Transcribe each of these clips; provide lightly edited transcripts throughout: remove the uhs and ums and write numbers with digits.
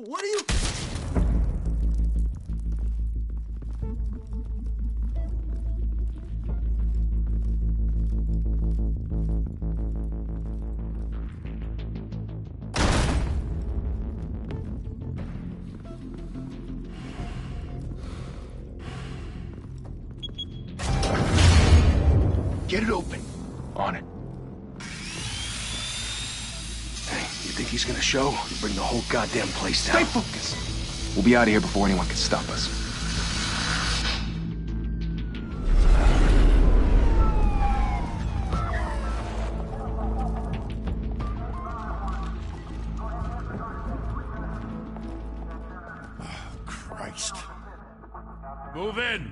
What are you... Get it open. On it. Hey, you think he's gonna show? You bring the whole goddamn place down. Stay focused. We'll be out of here before anyone can stop us. Oh, Christ. Move in!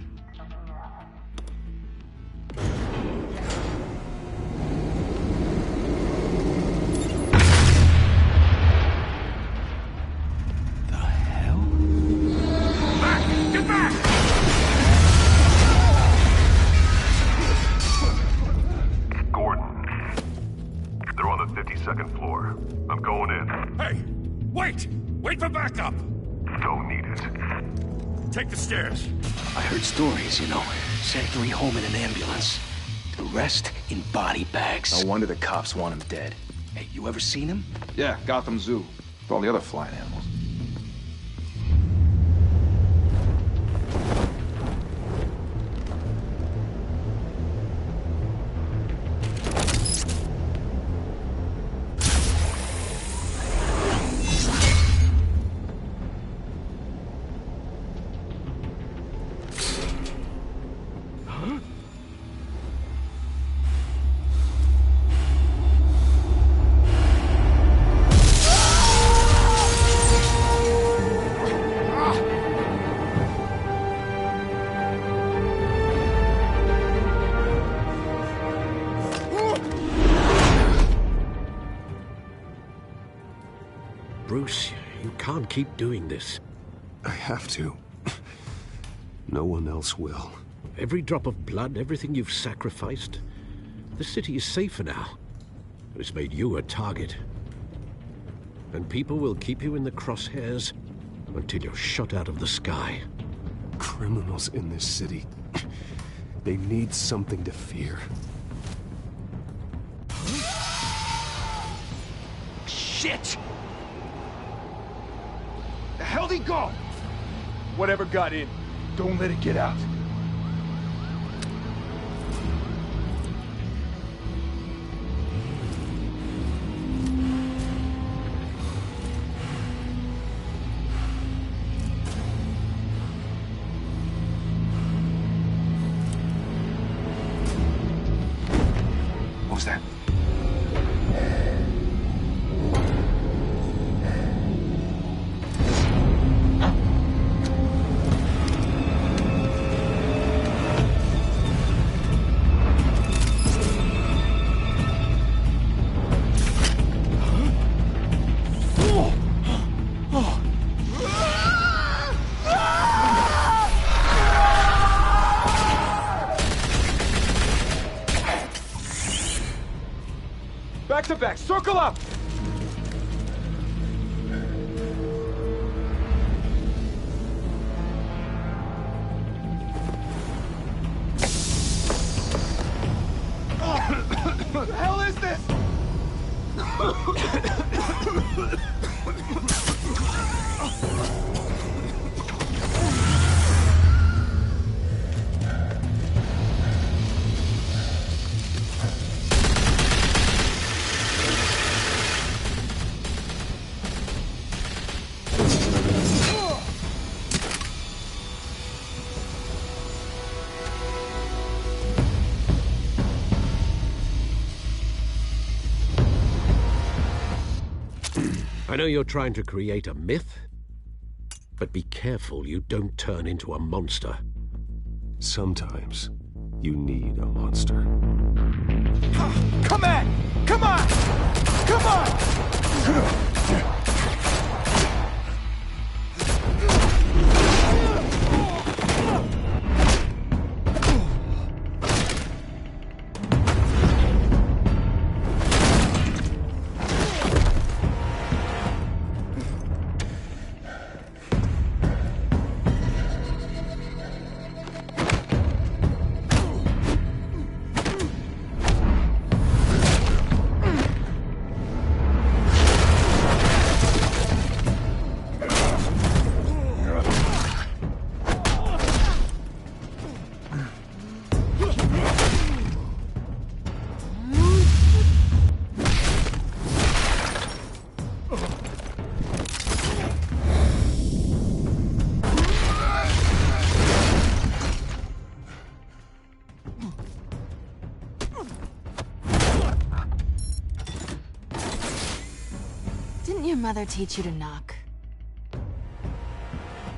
Second floor. I'm going in. Hey! Wait! Wait for backup! Don't need it. Take the stairs. I heard stories, you know. Sent 3 home in an ambulance. The rest in body bags. No wonder the cops want him dead. Hey, you ever seen him? Yeah, Gotham Zoo. With all the other flying animals. Bruce, you can't keep doing this. I have to. No one else will. Every drop of blood, everything you've sacrificed. The city is safer now. It's made you a target. And people will keep you in the crosshairs until you're shot out of the sky. Criminals in this city. They need something to fear. Shit! The hell'd he go? Whatever got in, don't let it get out. What was that? Back to back, circle up! What the hell is this? I know you're trying to create a myth, but be careful you don't turn into a monster. Sometimes you need a monster. Come on! Come on! Come on! mother teach you to knock?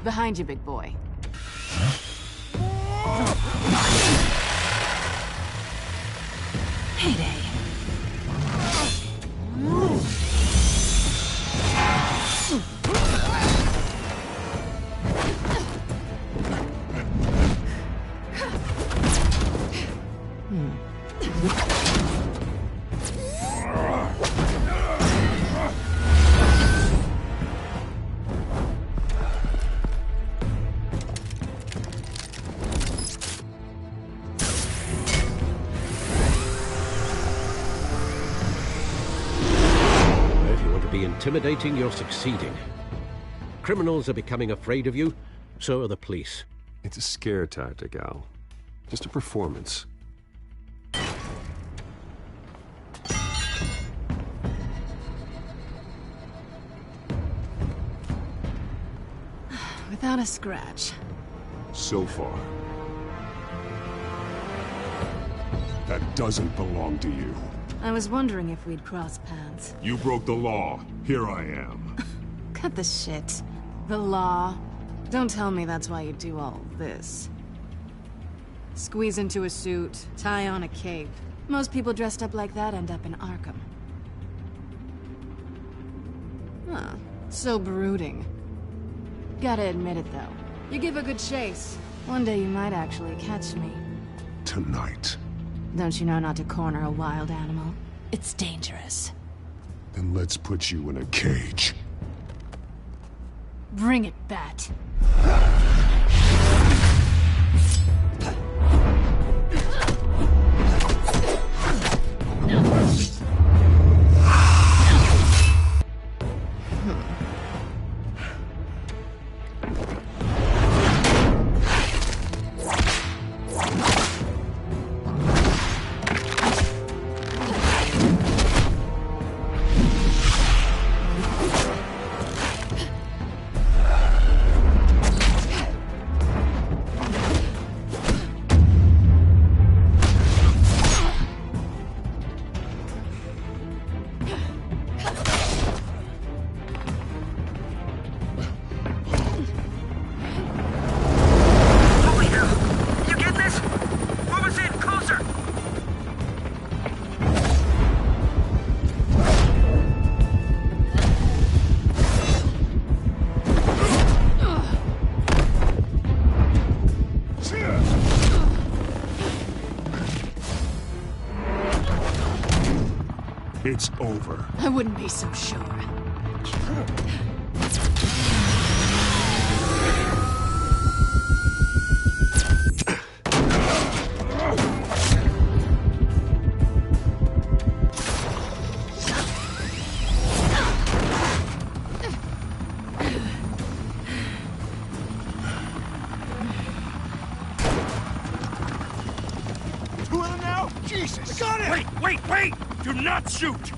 Behind you, big boy. Heyday. Intimidating, you're succeeding. Criminals are becoming afraid of you, so are the police. It's a scare tactic, Al. Just a performance. Without a scratch. So far. That doesn't belong to you. I was wondering if we'd cross paths. You broke the law. Here I am. Cut the shit. The law. Don't tell me that's why you do all this. Squeeze into a suit, tie on a cape. Most people dressed up like that end up in Arkham. Huh. So brooding. Gotta admit it, though. You give a good chase. One day you might actually catch me. Tonight. Don't you know not to corner a wild animal? It's dangerous. Then let's put you in a cage. Bring it, Bat. It's over. I wouldn't be so sure. Two of them now? Jesus! Got it! Wait, wait, wait! Do not shoot!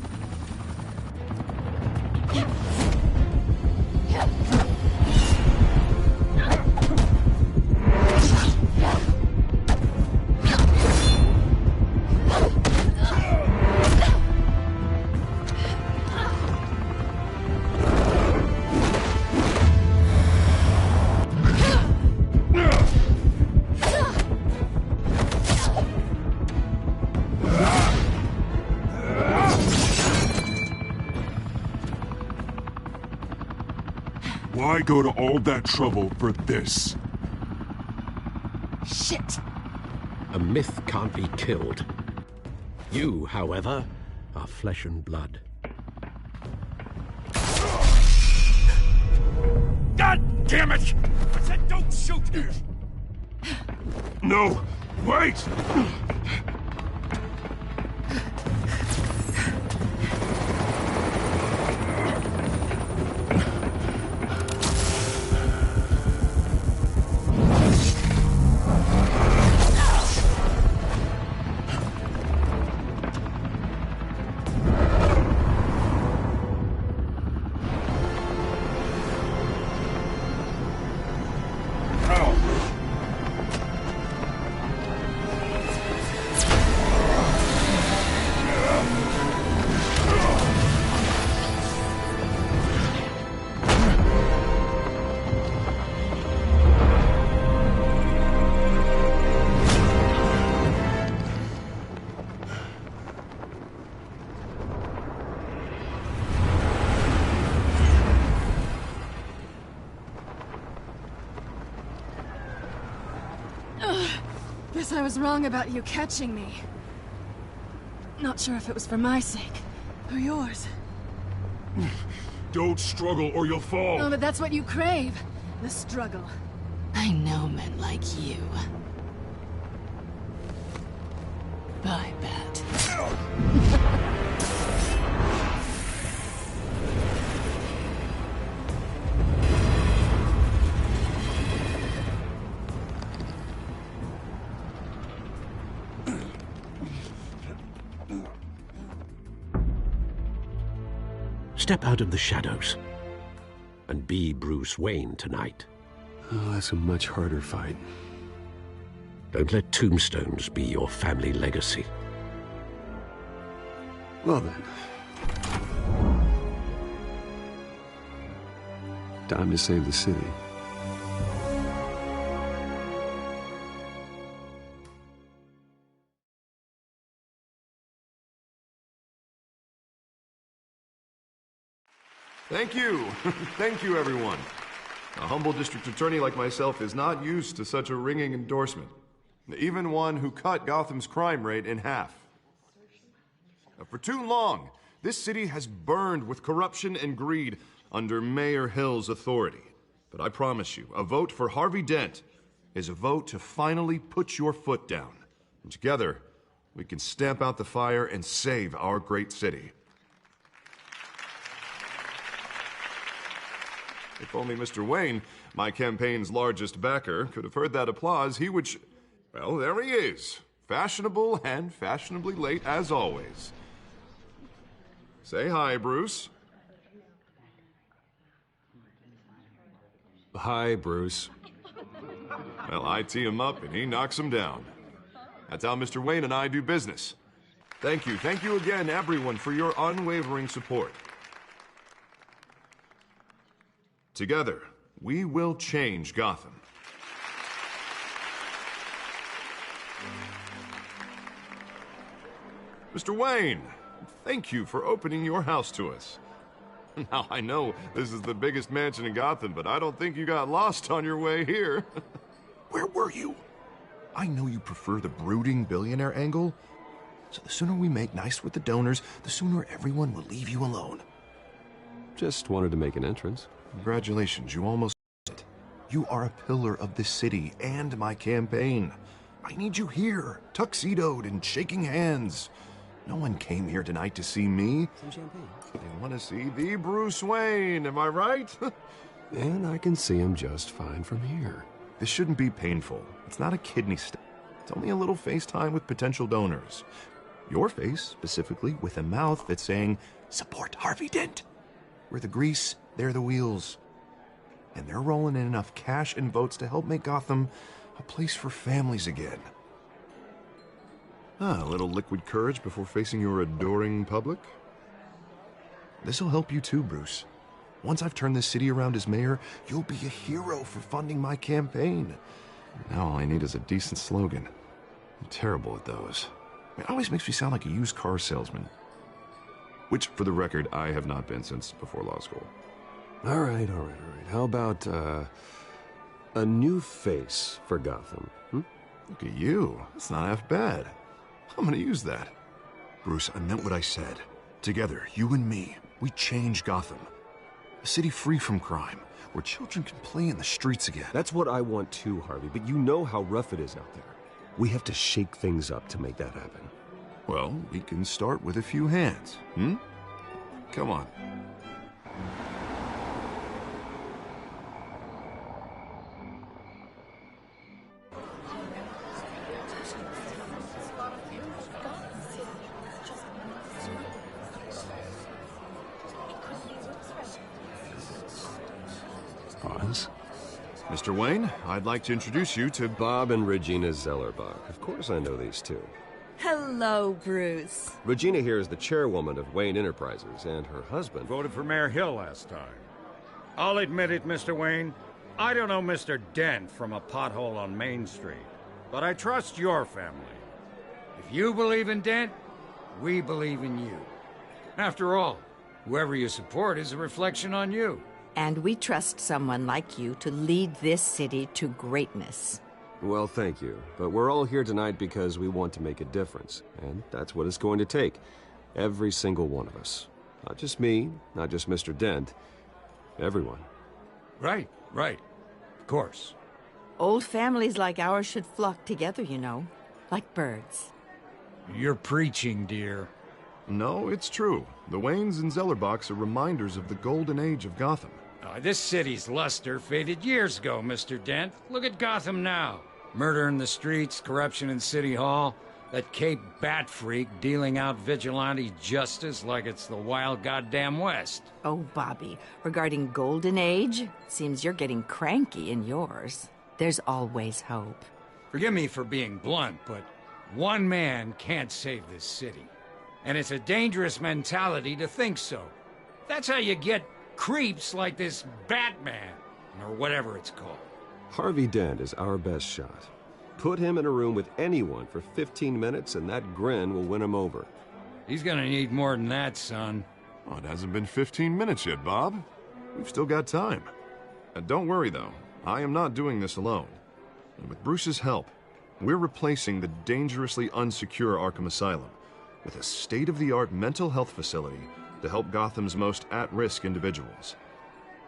Why go to all that trouble for this? Shit! A myth can't be killed. You, however, are flesh and blood. God damn it! I said don't shoot! No! Wait! Guess I was wrong about you catching me. Not sure if it was for my sake, or yours. Don't struggle or you'll fall. Oh, but that's what you crave. The struggle. I know men like you. I bet. Step out of the shadows and be Bruce Wayne tonight. Oh, that's a much harder fight. Don't let tombstones be your family legacy. Well then. Time to save the city. Thank you. Thank you, everyone. A humble district attorney like myself is not used to such a ringing endorsement. Even one who cut Gotham's crime rate in half. For too long, this city has burned with corruption and greed under Mayor Hill's authority. But I promise you, a vote for Harvey Dent is a vote to finally put your foot down. And together, we can stamp out the fire and save our great city. If only Mr. Wayne, my campaign's largest backer, could have heard that applause, he would well, there he is. Fashionable and fashionably late as always. Say hi, Bruce. Hi, Bruce. Well, I tee him up and he knocks him down. That's how Mr. Wayne and I do business. Thank you again, everyone, for your unwavering support. Together, we will change Gotham. Mr. Wayne, thank you for opening your house to us. Now, I know this is the biggest mansion in Gotham, but I don't think you got lost on your way here. Where were you? I know you prefer the brooding billionaire angle, so the sooner we make nice with the donors, the sooner everyone will leave you alone. Just wanted to make an entrance. Congratulations, you almost did it. You are a pillar of this city and my campaign. I need you here, tuxedoed and shaking hands. No one came here tonight to see me. Some champagne. They want to see the Bruce Wayne, am I right? And I can see him just fine from here. This shouldn't be painful. It's not a kidney stone. It's only a little FaceTime with potential donors. Your face, specifically, with a mouth that's saying, support Harvey Dent. We're the grease, they're the wheels. And they're rolling in enough cash and votes to help make Gotham a place for families again. A little liquid courage before facing your adoring public. This'll help you too, Bruce. Once I've turned this city around as mayor, you'll be a hero for funding my campaign. Now all I need is a decent slogan. I'm terrible at those. It always makes me sound like a used car salesman. Which, for the record, I have not been since before law school. All right. How about, a new face for Gotham, Look at you. That's not half bad. I'm gonna use that. Bruce, I meant what I said. Together, you and me, we change Gotham. A city free from crime, where children can play in the streets again. That's what I want too, Harvey, but you know how rough it is out there. We have to shake things up to make that happen. Well, we can start with a few hands, Come on. Pause. Mr. Wayne, I'd like to introduce you to Bob and Regina Zellerbach. Of course I know these two. Hello, Bruce. Regina here is the chairwoman of Wayne Enterprises, and her husband Voted for Mayor Hill last time. I'll admit it, Mr. Wayne. I don't know Mr. Dent from a pothole on Main Street, but I trust your family. If you believe in Dent, we believe in you. After all, whoever you support is a reflection on you. And we trust someone like you to lead this city to greatness. Well, thank you. But we're all here tonight because we want to make a difference. And that's what it's going to take. Every single one of us. Not just me, not just Mr. Dent. Everyone. Right, right. Of course. Old families like ours should flock together, you know. Like birds. You're preaching, dear. No, it's true. The Waynes and Zellerbachs are reminders of the golden age of Gotham. This city's luster faded years ago, Mr. Dent. Look at Gotham now. Murder in the streets, corruption in City Hall, that Cape Bat freak dealing out vigilante justice like it's the wild goddamn West. Oh, Bobby, regarding Golden Age, seems you're getting cranky in yours. There's always hope. Forgive me for being blunt, but one man can't save this city. And it's a dangerous mentality to think so. That's how you get creeps like this Batman, or whatever it's called. Harvey Dent is our best shot. Put him in a room with anyone for 15 minutes and that grin will win him over. He's gonna need more than that, son. Oh, it hasn't been 15 minutes yet, Bob. We've still got time. Don't worry, though. I am not doing this alone. And with Bruce's help, we're replacing the dangerously unsecure Arkham Asylum with a state-of-the-art mental health facility to help Gotham's most at-risk individuals.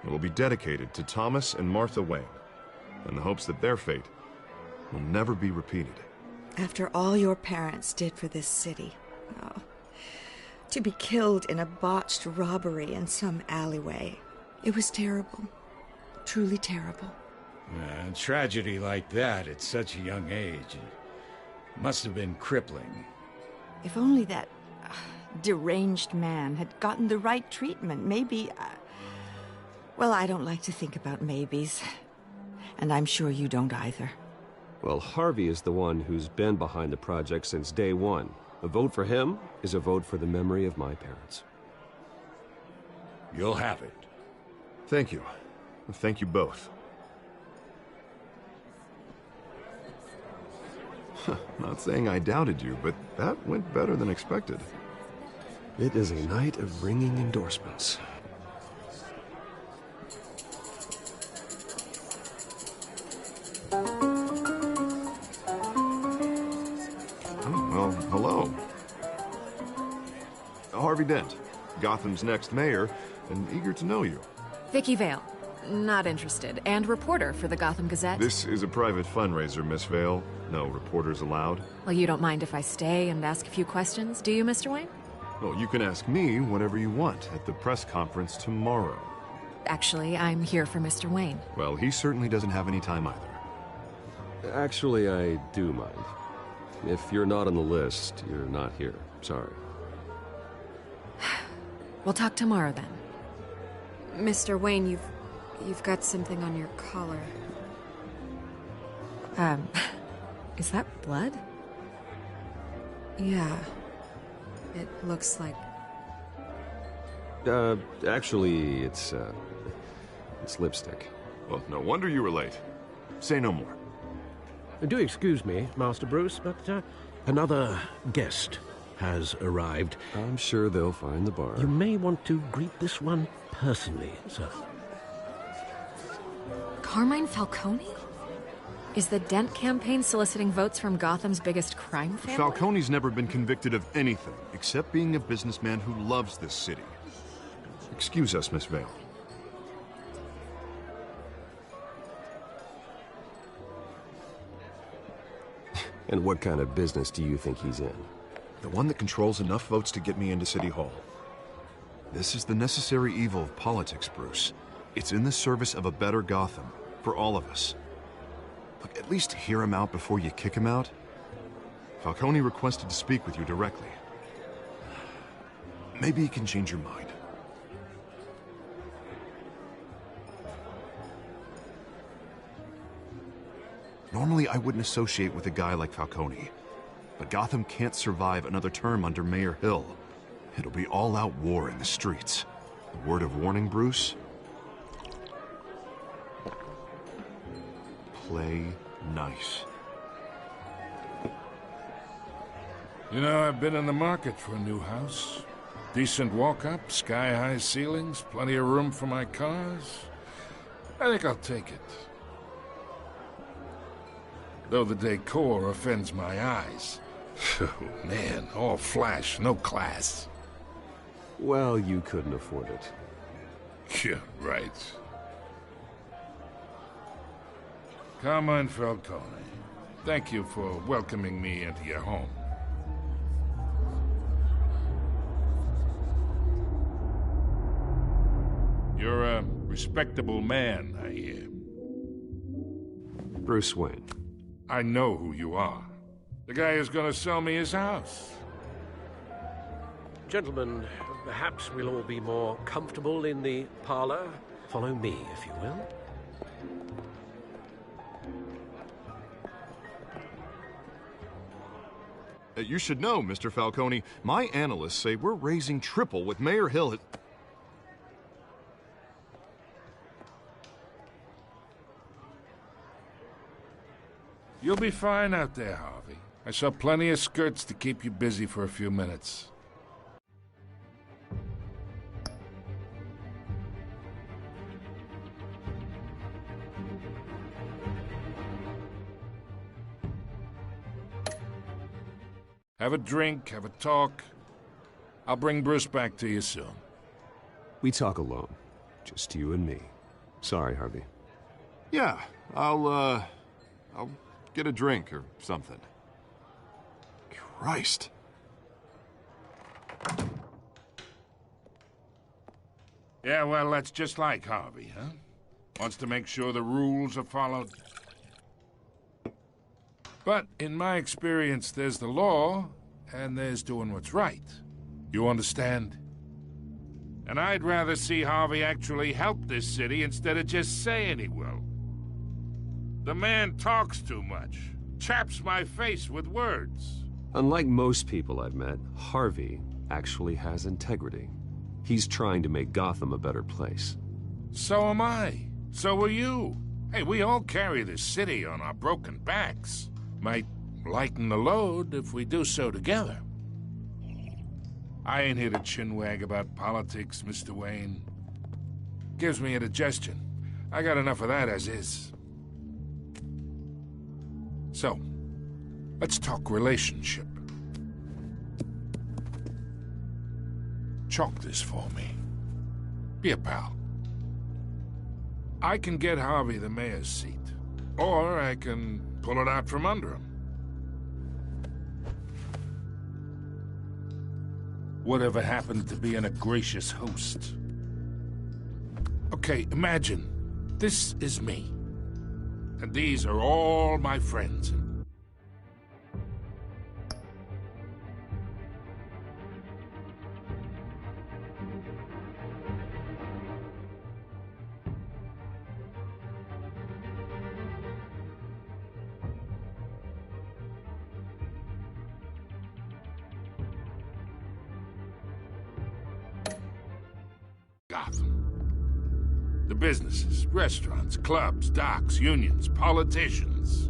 It will be dedicated to Thomas and Martha Wayne, in the hopes that their fate will never be repeated. After all your parents did for this city, oh, to be killed in a botched robbery in some alleyway, it was terrible. Truly terrible. A tragedy like that at such a young age, it must have been crippling. If only that deranged man had gotten the right treatment, maybe... well, I don't like to think about maybes. And I'm sure you don't either. Well, Harvey is the one who's been behind the project since day one. A vote for him is a vote for the memory of my parents. You'll have it. Thank you. Thank you both. Not saying I doubted you, but that went better than expected. It is a night of ringing endorsements. Well, hello. Harvey Dent, Gotham's next mayor, and eager to know you. Vicky Vale. Not interested. And reporter for the Gotham Gazette. This is a private fundraiser, Miss Vale. No reporters allowed. Well, you don't mind if I stay and ask a few questions, do you, Mr. Wayne? Well, you can ask me whatever you want at the press conference tomorrow. Actually, I'm here for Mr. Wayne. Well, he certainly doesn't have any time either. Actually, I do mind. If you're not on the list, you're not here. Sorry. We'll talk tomorrow then. Mr. Wayne, you've got something on your collar. Is that blood? Yeah. It looks like... Actually, it's lipstick. Well, no wonder you were late. Say no more. Do excuse me, Master Bruce, but another guest has arrived. I'm sure they'll find the bar. You may want to greet this one personally, sir. Carmine Falcone? Is the Dent campaign soliciting votes from Gotham's biggest crime family? Falcone's never been convicted of anything, except being a businessman who loves this city. Excuse us, Miss Vale. And what kind of business do you think he's in? The one that controls enough votes to get me into City Hall. This is the necessary evil of politics, Bruce. It's in the service of a better Gotham, for all of us. Look, at least hear him out before you kick him out. Falcone requested to speak with you directly. Maybe he can change your mind. Normally, I wouldn't associate with a guy like Falcone. But Gotham can't survive another term under Mayor Hill. It'll be all-out war in the streets. A word of warning, Bruce? Play nice. You know, I've been in the market for a new house. Decent walk-up, sky-high ceilings, plenty of room for my cars. I think I'll take it. though the decor offends my eyes. Oh, man, all flash, no class. Well, you couldn't afford it. Yeah, right. Carmine Falcone, thank you for welcoming me into your home. You're a respectable man, I hear. Bruce Wayne. I know who you are. The guy who's gonna sell me his house. Gentlemen, perhaps we'll all be more comfortable in the parlor. Follow me, if you will. You should know, Mr. Falcone, my analysts say we're raising triple with Mayor Hill. You'll be fine out there, Harvey. I saw plenty of skirts to keep you busy for a few minutes. Have a drink, have a talk. I'll bring Bruce back to you soon. We talk alone. Just you and me. Sorry, Harvey. Yeah, I'll get a drink or something. Christ. Yeah, well, that's just like Harvey, huh? Wants to make sure the rules are followed. But in my experience, there's the law, and there's doing what's right. You understand? And I'd rather see Harvey actually help this city instead of just saying he will. The man talks too much, chaps my face with words. Unlike most people I've met, Harvey actually has integrity. He's trying to make Gotham a better place. So am I. So are you. Hey, we all carry this city on our broken backs. Might lighten the load if we do so together. I ain't here to chinwag about politics, Mr. Wayne. Gives me indigestion. I got enough of that as is. So, let's talk relationship. Chalk this for me. Be a pal. I can get Harvey the mayor's seat, or I can pull it out from under him. Whatever happened to being a gracious host? Okay, imagine this is me, and these are all my friends. Gotham. The businesses, restaurants, clubs, docks, unions, politicians.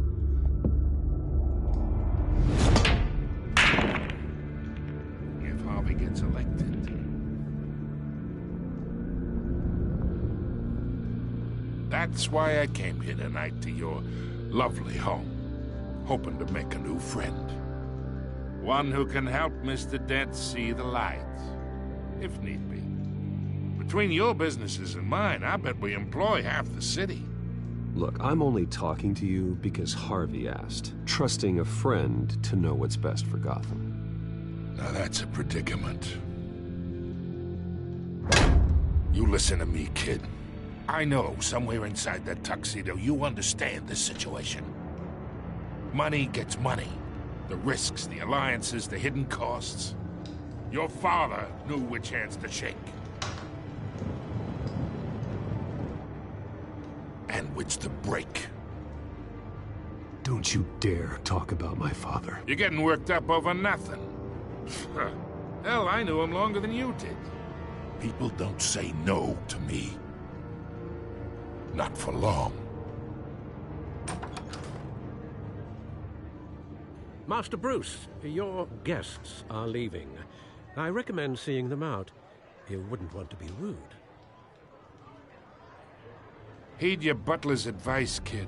If Harvey gets elected. That's why I came here tonight to your lovely home, hoping to make a new friend. One who can help Mr. Dent see the light, if need be. Between your businesses and mine, I bet we employ half the city. Look, I'm only talking to you because Harvey asked, trusting a friend to know what's best for Gotham. Now that's a predicament. You listen to me, kid. I know somewhere inside that tuxedo you understand this situation. Money gets money. The risks, the alliances, the hidden costs. Your father knew which hands to shake. And which to break. Don't you dare talk about my father. You're getting worked up over nothing. Hell, I knew him longer than you did. People don't say no to me. Not for long. Master Bruce, your guests are leaving. I recommend seeing them out. You wouldn't want to be rude. Heed your butler's advice, kid.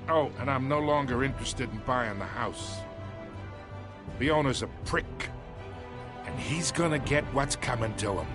Oh, and I'm no longer interested in buying the house. The owner's a prick, and he's gonna get what's coming to him.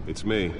It's me.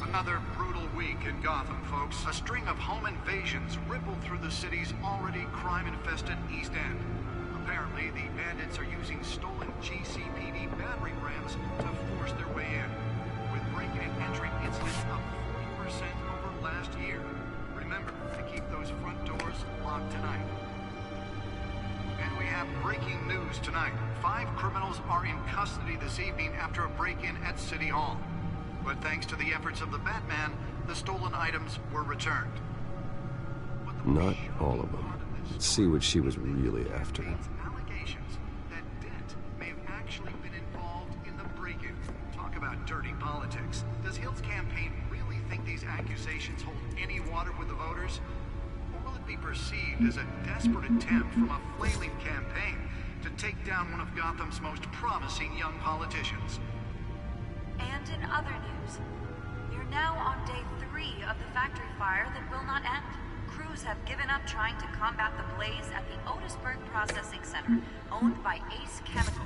Another brutal week in Gotham, folks. A string of home invasions rippled through the city's already crime-infested East End. Apparently, the bandits are using stolen GCPD battering rams to force their way in, with break-in and entry incidents up 40% over last year. Remember to keep those front doors locked tonight. And we have breaking news tonight. 5 criminals are in custody this evening after a break-in at City Hall. But thanks to the efforts of the Batman, the stolen items were returned. Not all of them. Let's see what she was really after. Allegations that Dent may have actually been involved in the break-in. Talk about dirty politics. Does Hill's campaign really think these accusations hold any water with the voters? Or will it be perceived as a desperate attempt from a flailing campaign to take down one of Gotham's most promising young politicians? And in other news, we are now on day 3 of the factory fire that will not end. Crews have given up trying to combat the blaze at the Otisburg Processing Center, owned by Ace Chemical.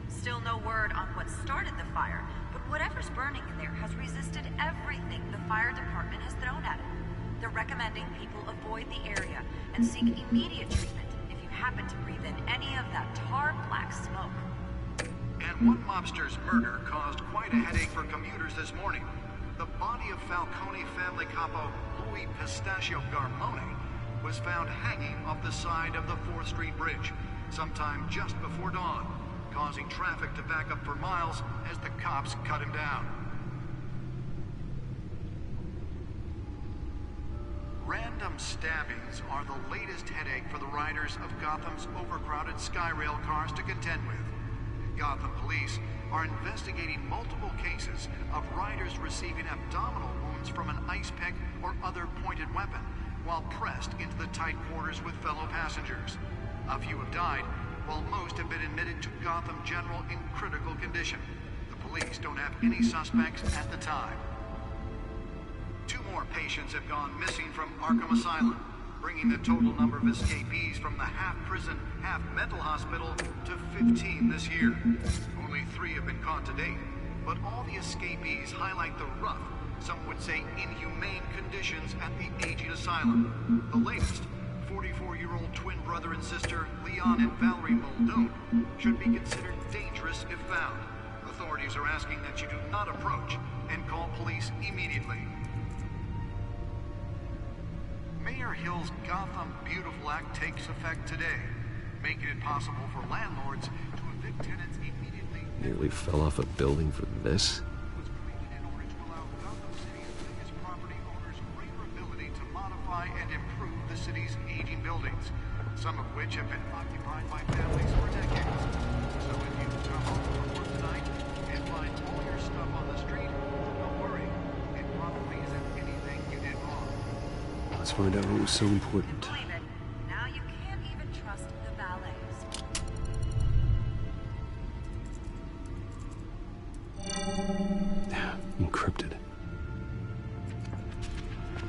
Still no word on what started the fire, but whatever's burning in there has resisted everything the fire department has thrown at it. They're recommending people avoid the area and seek immediate treatment if you happen to breathe in any of that tar black smoke. And one mobster's murder caused quite a headache for commuters this morning. The body of Falcone family capo Louis Pistachio Garmone was found hanging off the side of the 4th Street Bridge sometime just before dawn, causing traffic to back up for miles as the cops cut him down. Random stabbings are the latest headache for the riders of Gotham's overcrowded Skyrail cars to contend with. Gotham police are investigating multiple cases of riders receiving abdominal wounds from an ice pick or other pointed weapon while pressed into the tight quarters with fellow passengers. A few have died, while most have been admitted to Gotham General in critical condition. The police don't have any suspects at the time. 2 more patients have gone missing from Arkham Asylum, bringing the total number of escapees from the half-prison, half-mental hospital to 15 this year. Only 3 have been caught to date, but all the escapees highlight the rough, some would say inhumane conditions at the aging asylum. The latest, 44-year-old twin brother and sister Leon and Valerie Muldoon, should be considered dangerous if found. Authorities are asking that you do not approach and call police immediately. Mayor Hill's Gotham Beautiful Act takes effect today, making it possible for landlords to evict tenants immediately. Nearly fell off a building for this. And improve the city's aging buildings, some of which have been occupied by families for decades. So if you come home from work tonight and find all your stuff on the street, don't worry. It probably isn't anything you did wrong. Let's find out what was so important. Believe it. Now you can't even trust the valets. Encrypted.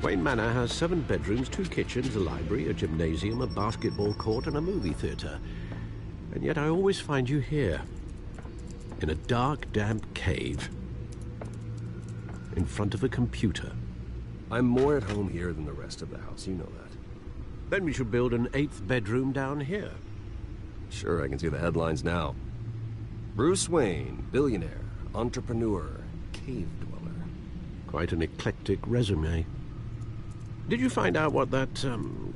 Wayne Manor has 7 bedrooms, 2 kitchens, a library, a gymnasium, a basketball court, and a movie theater. And yet I always find you here, in a dark, damp cave, in front of a computer. I'm more at home here than the rest of the house, you know that. Then we should build an 8th bedroom down here. Sure, I can see the headlines now. Bruce Wayne, billionaire, entrepreneur, cave dweller. Quite an eclectic resume. Did you find out what that,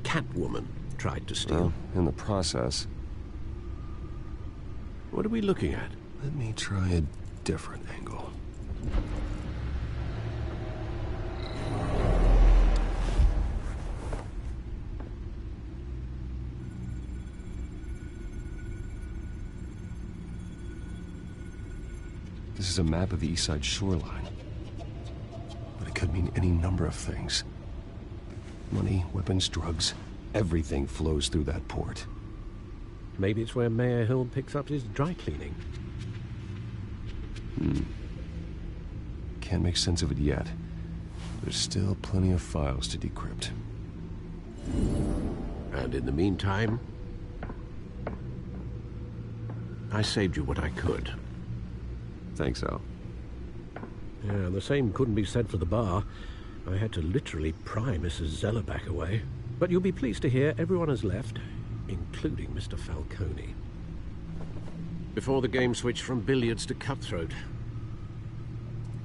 Catwoman tried to steal? Well, in the process. What are we looking at? Let me try a different angle. This is a map of the East Side shoreline. But it could mean any number of things. Money, weapons, drugs, everything flows through that port. Maybe it's where Mayor Hill picks up his dry cleaning. Can't make sense of it yet. There's still plenty of files to decrypt. And in the meantime, I saved you what I could. Thanks, Al. Yeah, the same couldn't be said for the bar. I had to literally pry Mrs. Zellerback away. But you'll be pleased to hear everyone has left, including Mr. Falcone. Before the game switched from billiards to cutthroat.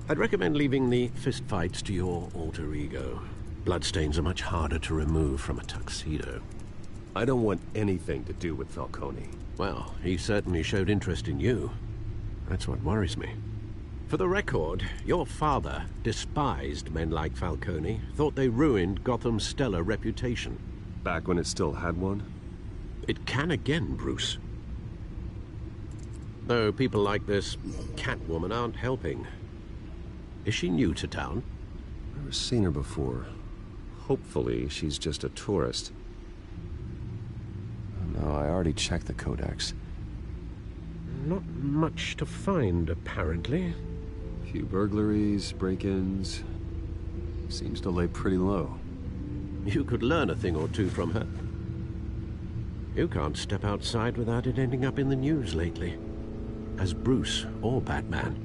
I'd recommend leaving the fistfights to your alter ego. Bloodstains are much harder to remove from a tuxedo. I don't want anything to do with Falcone. Well, he certainly showed interest in you. That's what worries me. For the record, your father despised men like Falcone, thought they ruined Gotham's stellar reputation. Back when it still had one? It can again, Bruce. Though people like this Catwoman aren't helping. Is she new to town? I've never seen her before. Hopefully, she's just a tourist. No, I already checked the codex. Not much to find, apparently. Few burglaries, break-ins. Seems to lay pretty low. You could learn a thing or two from her. You can't step outside without it ending up in the news lately. As Bruce or Batman.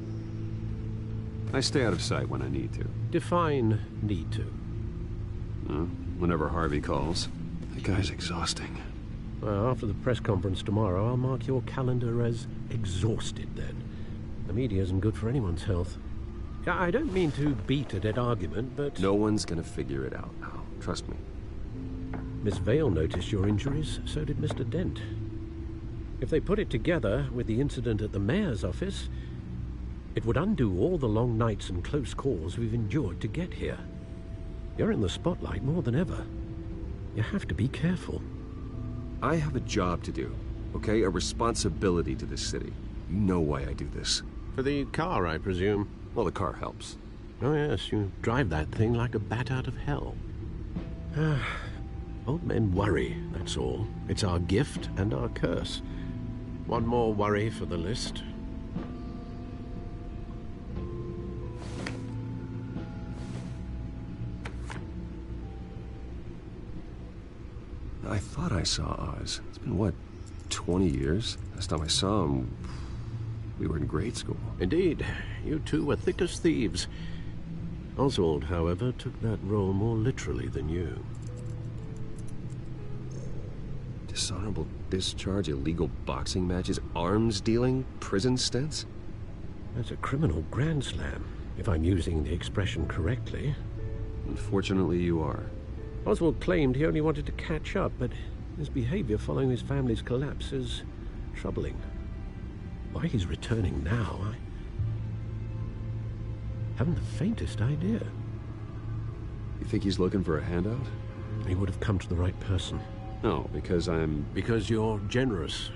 I stay out of sight when I need to. Define need to. Whenever Harvey calls. That guy's exhausting. Well, after the press conference tomorrow, I'll mark your calendar as exhausted then. The media isn't good for anyone's health. I don't mean to beat a dead argument, but... No one's gonna figure it out now. Trust me. Miss Vale noticed your injuries, so did Mr. Dent. If they put it together with the incident at the mayor's office, it would undo all the long nights and close calls we've endured to get here. You're in the spotlight more than ever. You have to be careful. I have a job to do, okay? A responsibility to this city. You know why I do this. For the car, I presume? Well, the car helps. Oh, yes, you drive that thing like a bat out of hell. Old men worry, that's all. It's our gift and our curse. One more worry for the list. I thought I saw Oz. It's been, what, 20 years? Last time I saw him, we were in grade school. Indeed. You two were thick as thieves. Oswald, however, took that role more literally than you. Dishonorable discharge, illegal boxing matches, arms dealing, prison stints? That's a criminal grand slam, if I'm using the expression correctly. Unfortunately, you are. Oswald claimed he only wanted to catch up, but his behavior following his family's collapse is troubling. Why he's returning now, I haven't the faintest idea. You think he's looking for a handout? He would have come to the right person. No, because I'm... Because you're generous.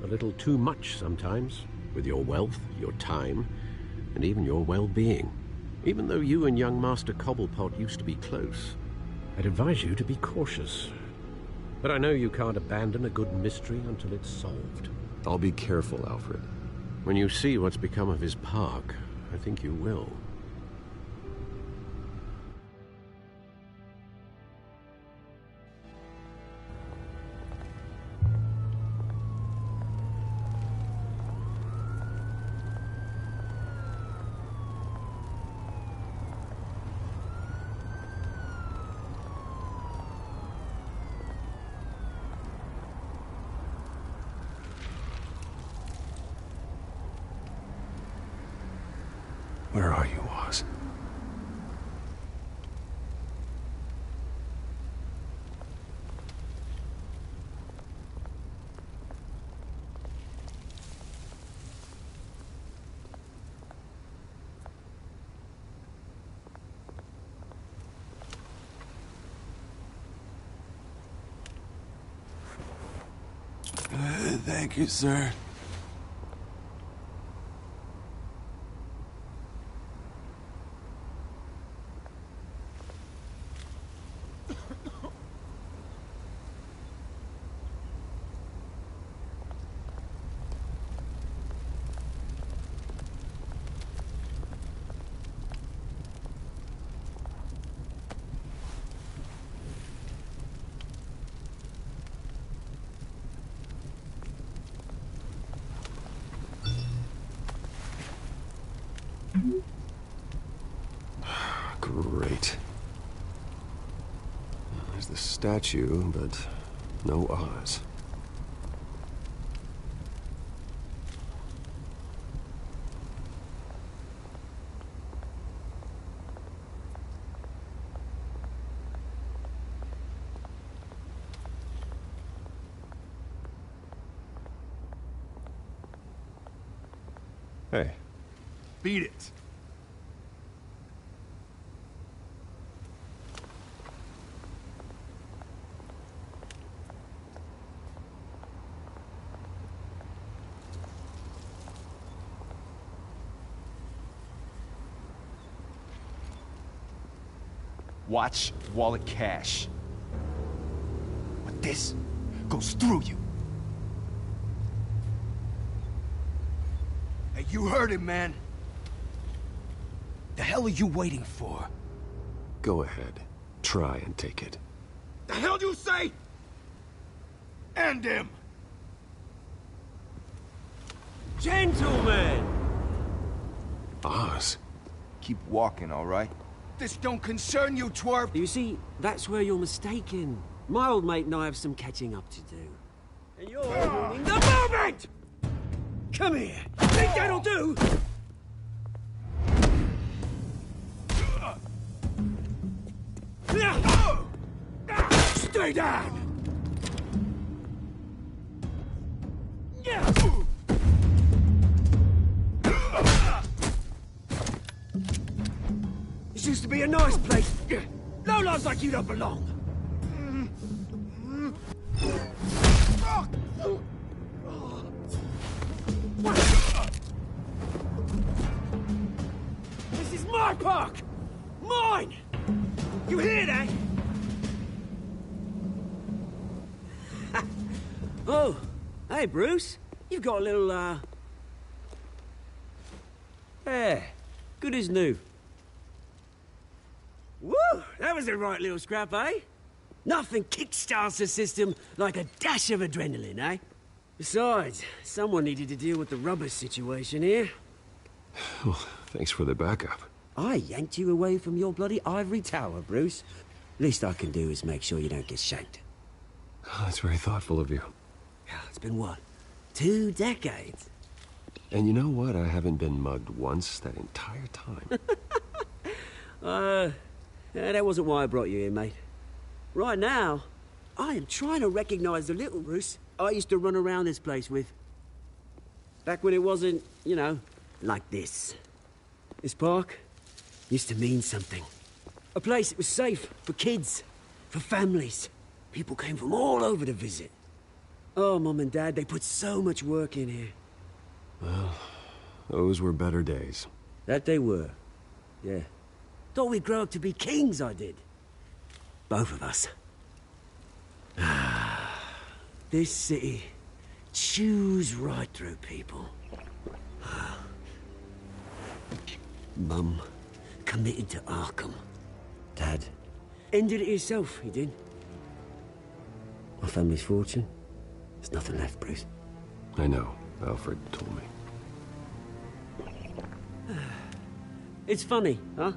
A little too much sometimes, with your wealth, your time, and even your well-being. Even though you and young Master Cobblepot used to be close, I'd advise you to be cautious. But I know you can't abandon a good mystery until it's solved. I'll be careful, Alfred. When you see what's become of his park, I think you will. Where are you, Oz? Thank you, sir. Great. There's the statue, but no Oz. Hey. Beat it. Watch wallet cash. But this goes through you. Hey, you heard him, man. The hell are you waiting for? Go ahead. Try and take it. The hell do you say? End him! Gentlemen! Oz. Keep walking, all right? This don't concern you, twerp! You see, that's where you're mistaken. My old mate and I have some catching up to do. And you're ruining the moment! Come here! Think that'll do? Stay down! This used to be a nice place. No lives like you don't belong. This is my park! Mine! You hear that? Oh, hey, Bruce. You've got a little, Yeah, good as new. Woo! That was a right little scrap, eh? Nothing kickstarts the system like a dash of adrenaline, eh? Besides, someone needed to deal with the rubber situation here. Well, thanks for the backup. I yanked you away from your bloody ivory tower, Bruce. Least I can do is make sure you don't get shanked. Oh, that's very thoughtful of you. It's been what? 2 decades? And you know what? I haven't been mugged once that entire time. That wasn't why I brought you here, mate. Right now, I am trying to recognize the little Bruce I used to run around this place with. Back when it wasn't, you know, like this. This park used to mean something. A place that was safe for kids, for families. People came from all over to visit. Oh, Mum and Dad, they put so much work in here. Well, those were better days. That they were. Yeah. Thought we'd grow up to be kings, I did. Both of us. This city chews right through people. Mum committed to Arkham. Dad ended it himself, he did. My family's fortune. There's nothing left, Bruce. I know. Alfred told me. It's funny, huh?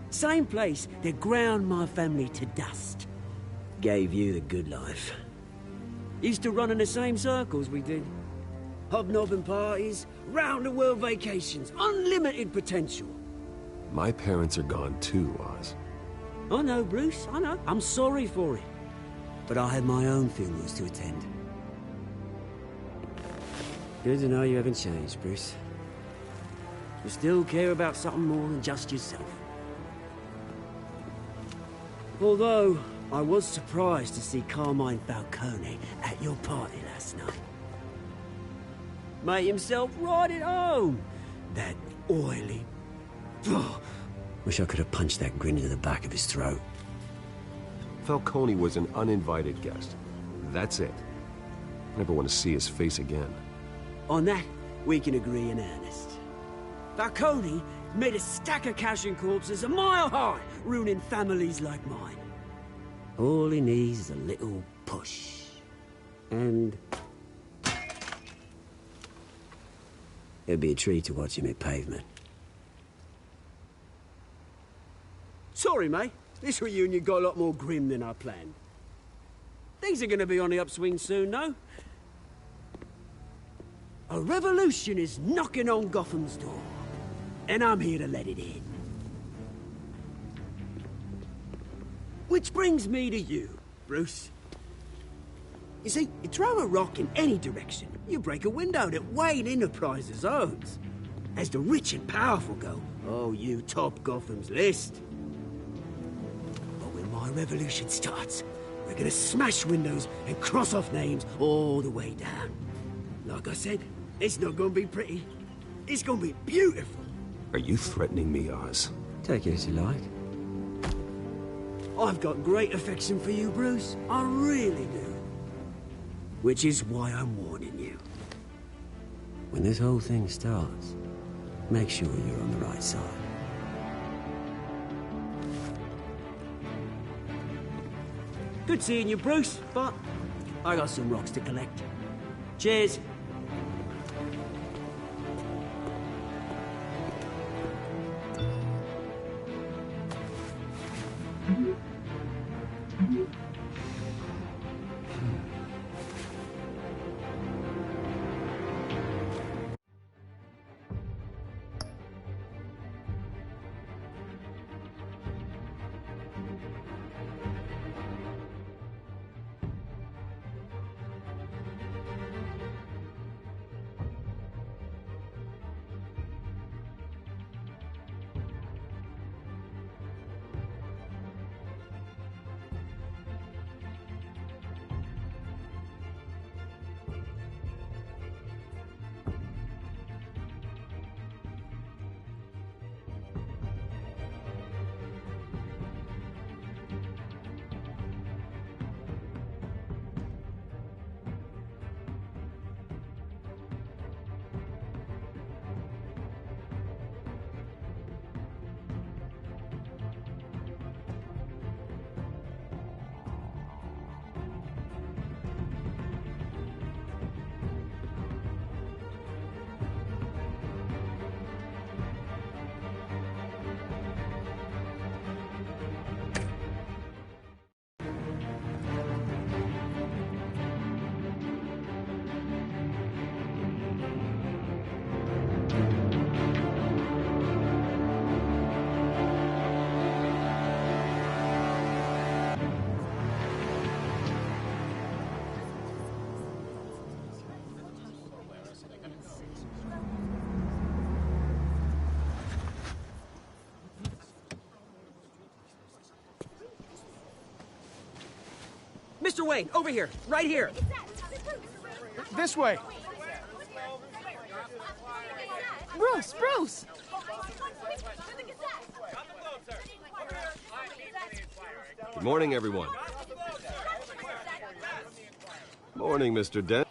Same place that ground my family to dust. Gave you the good life. Used to run in the same circles we did. Hobnobbing parties, round-the-world vacations, unlimited potential. My parents are gone too, Oz. I know, Bruce, I know. I'm sorry for it. But I had my own funerals to attend. Good to know you haven't changed, Bruce. You still care about something more than just yourself. Although, I was surprised to see Carmine Falcone at your party last night. Made himself right at home. That oily... Wish I could have punched that grin into the back of his throat. Falcone was an uninvited guest. That's it. Never want to see his face again. On that, we can agree in earnest. Falcone made a stack of cash and corpses a mile high, ruining families like mine. All he needs is a little push. And... it'd be a treat to watch him hit pavement. Sorry, mate. This reunion got a lot more grim than I planned. Things are gonna be on the upswing soon, no? A revolution is knocking on Gotham's door. And I'm here to let it in. Which brings me to you, Bruce. You see, you throw a rock in any direction, you break a window that Wayne Enterprises owns. As the rich and powerful go, oh, you top Gotham's list. But when my revolution starts, we're gonna smash windows and cross off names all the way down. Like I said, it's not gonna be pretty. It's gonna be beautiful. Are you threatening me, Oz? Take it as you like. I've got great affection for you, Bruce. I really do. Which is why I'm warning you. When this whole thing starts, make sure you're on the right side. Good seeing you, Bruce, but I got some rocks to collect. Cheers. Mr. Wayne, over here. Right here. This way. Bruce! Bruce! Good morning, everyone. Morning, Mr. Dent.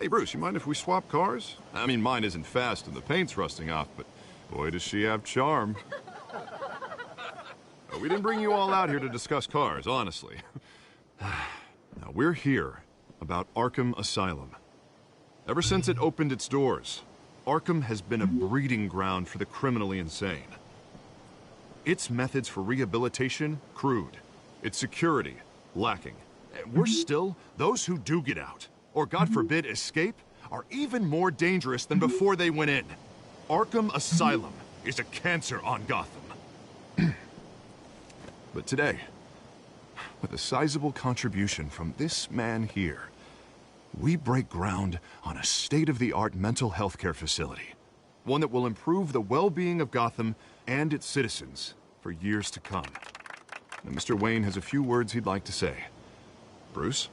Hey, Bruce, you mind if we swap cars? I mean, mine isn't fast and the paint's rusting off, but boy, does she have charm. We didn't bring you all out here to discuss cars, honestly. Now, we're here about Arkham Asylum. Ever since it opened its doors, Arkham has been a breeding ground for the criminally insane. Its methods for rehabilitation, crude. Its security, lacking. And worse still, those who do get out, or God forbid escape, are even more dangerous than before they went in. Arkham Asylum is a cancer on Gotham. But today, with a sizable contribution from this man here, we break ground on a state-of-the-art mental health care facility. One that will improve the well-being of Gotham and its citizens for years to come. And Mr. Wayne has a few words he'd like to say. Bruce?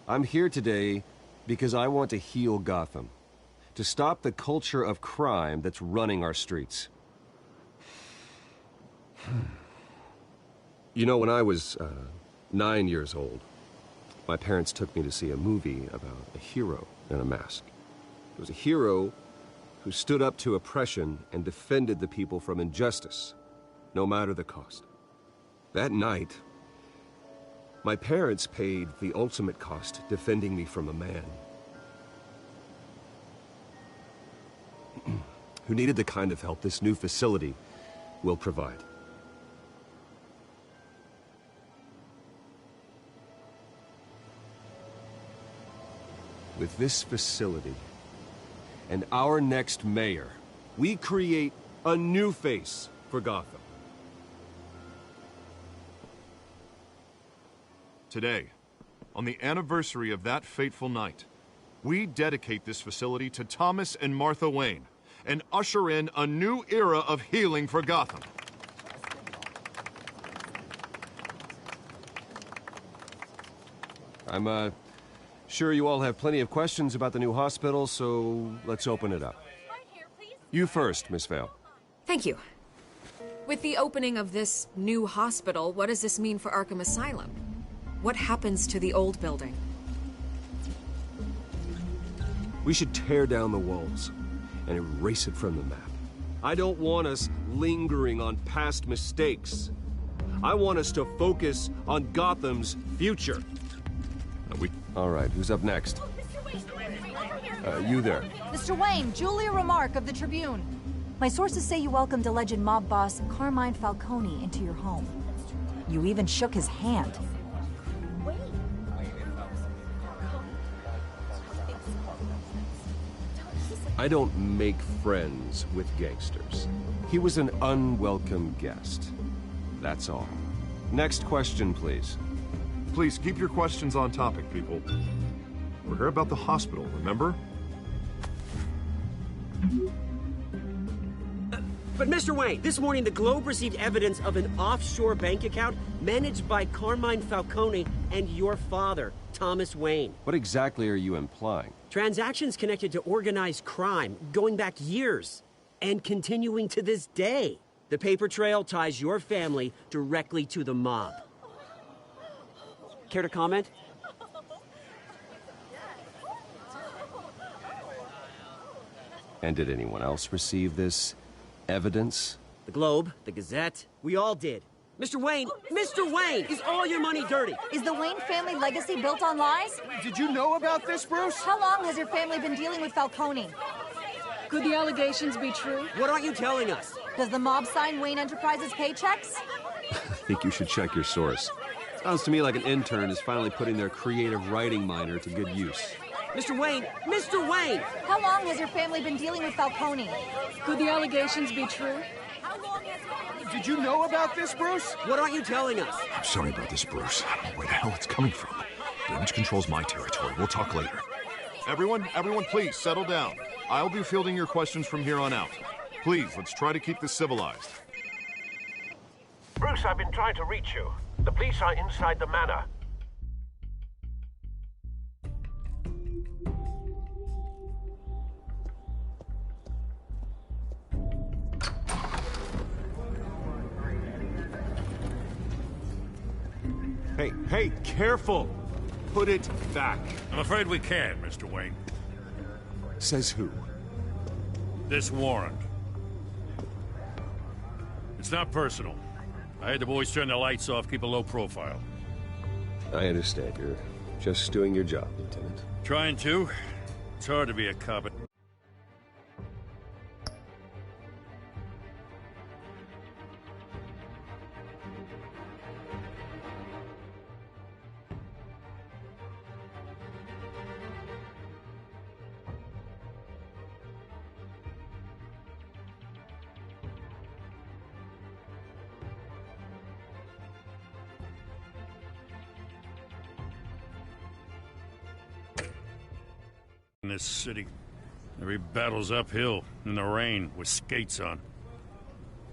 I'm here today because I want to heal Gotham. To stop the culture of crime that's running our streets. You know, when I was 9 years old, my parents took me to see a movie about a hero in a mask. It was a hero who stood up to oppression and defended the people from injustice, no matter the cost. That night, my parents paid the ultimate cost defending me from a man who needed the kind of help this new facility will provide. With this facility and our next mayor, we create a new face for Gotham. Today, on the anniversary of that fateful night, we dedicate this facility to Thomas and Martha Wayne and usher in a new era of healing for Gotham. I'm sure you all have plenty of questions about the new hospital, so let's open it up. You first, Miss Vale. Thank you. With the opening of this new hospital, what does this mean for Arkham Asylum? What happens to the old building? We should tear down the walls and erase it from the map. I don't want us lingering on past mistakes. I want us to focus on Gotham's future. All right, who's up next? You there. Mr. Wayne, Julia Remark of the Tribune. My sources say you welcomed alleged mob boss Carmine Falcone into your home. You even shook his hand. I don't make friends with gangsters. He was an unwelcome guest. That's all. Next question, please. Please, keep your questions on topic, people. We're here about the hospital, remember? But Mr. Wayne, this morning the Globe received evidence of an offshore bank account managed by Carmine Falcone and your father, Thomas Wayne. What exactly are you implying? Transactions connected to organized crime, going back years, and continuing to this day. The paper trail ties your family directly to the mob. Care to comment? And did anyone else receive this evidence? The Globe, the Gazette, we all did. Mr. Wayne, is all your money dirty? Is the Wayne family legacy built on lies? Did you know about this, Bruce? How long has your family been dealing with Falcone? Could the allegations be true? What aren't you telling us? Does the mob sign Wayne Enterprises paychecks? I think you should check your source. Sounds to me like an intern is finally putting their creative writing minor to good use. Mr. Wayne! How long has your family been dealing with Falcone? Could the allegations be true? Did you know about this, Bruce? What aren't you telling us? I'm sorry about this, Bruce. I don't know where the hell it's coming from. Damage control's my territory. We'll talk later. Everyone, please, settle down. I'll be fielding your questions from here on out. Please, let's try to keep this civilized. Bruce, I've been trying to reach you. The police are inside the manor. Hey, careful! Put it back. I'm afraid we can't, Mr. Wayne. Says who? This warrant. It's not personal. I had the boys turn the lights off, keep a low profile. I understand. You're just doing your job, Lieutenant. Trying to. It's hard to be a cop. In this city, every battle's uphill, in the rain, with skates on.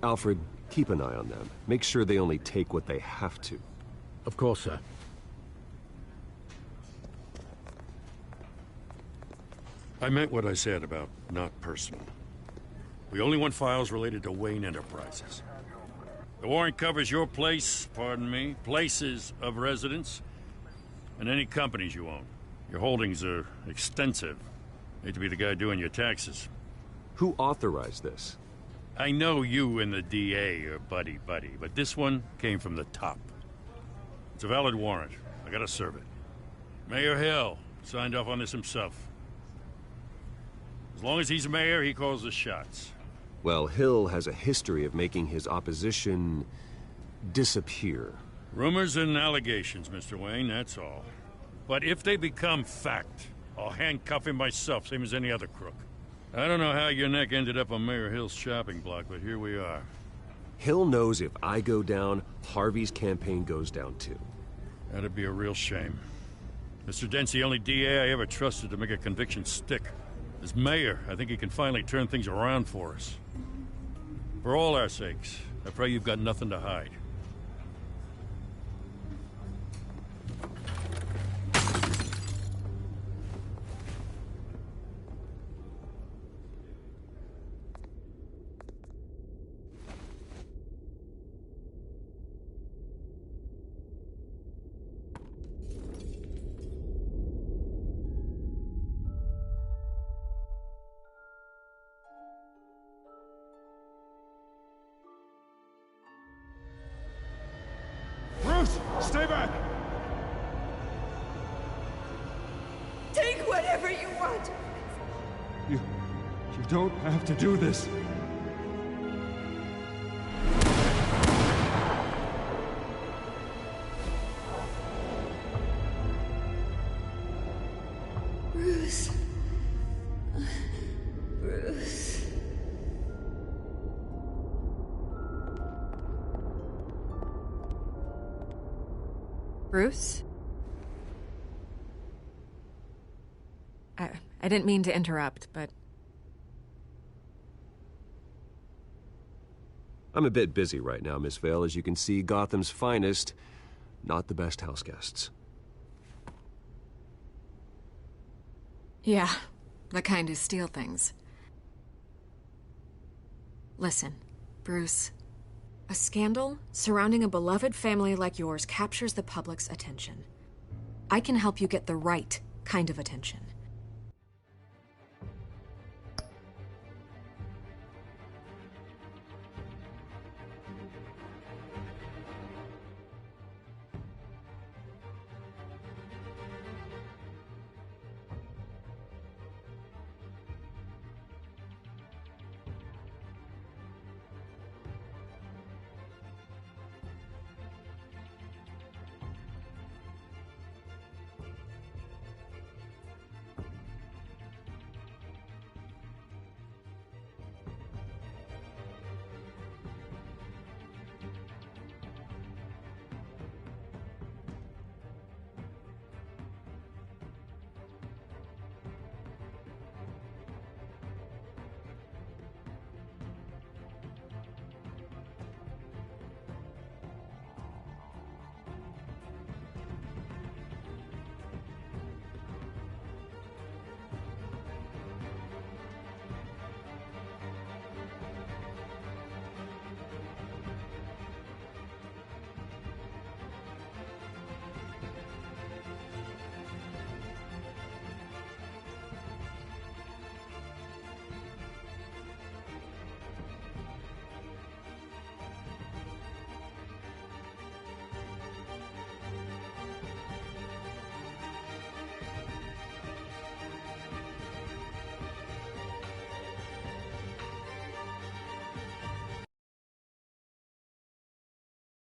Alfred, keep an eye on them. Make sure they only take what they have to. Of course, sir. I meant what I said about not personal. We only want files related to Wayne Enterprises. The warrant covers your place, places of residence, and any companies you own. Your holdings are extensive. Hate to be the guy doing your taxes. Who authorized this? I know you and the DA are buddy-buddy, but this one came from the top. It's a valid warrant. I gotta serve it. Mayor Hill signed off on this himself. As long as he's mayor, he calls the shots. Well, Hill has a history of making his opposition disappear. Rumors and allegations, Mr. Wayne, that's all. But if they become fact, I'll handcuff him myself, same as any other crook. I don't know how your neck ended up on Mayor Hill's shopping block, but here we are. Hill knows if I go down, Harvey's campaign goes down too. That'd be a real shame. Mr. Dent's the only DA I ever trusted to make a conviction stick. As mayor, I think he can finally turn things around for us. For all our sakes, I pray you've got nothing to hide. Stay back! Take whatever you want. You don't have to do this. Bruce. Bruce. Bruce? I didn't mean to interrupt, but... I'm a bit busy right now, Miss Vale. As you can see, Gotham's finest, not the best house guests. Yeah, the kind who steal things. Listen, Bruce. A scandal surrounding a beloved family like yours captures the public's attention. I can help you get the right kind of attention.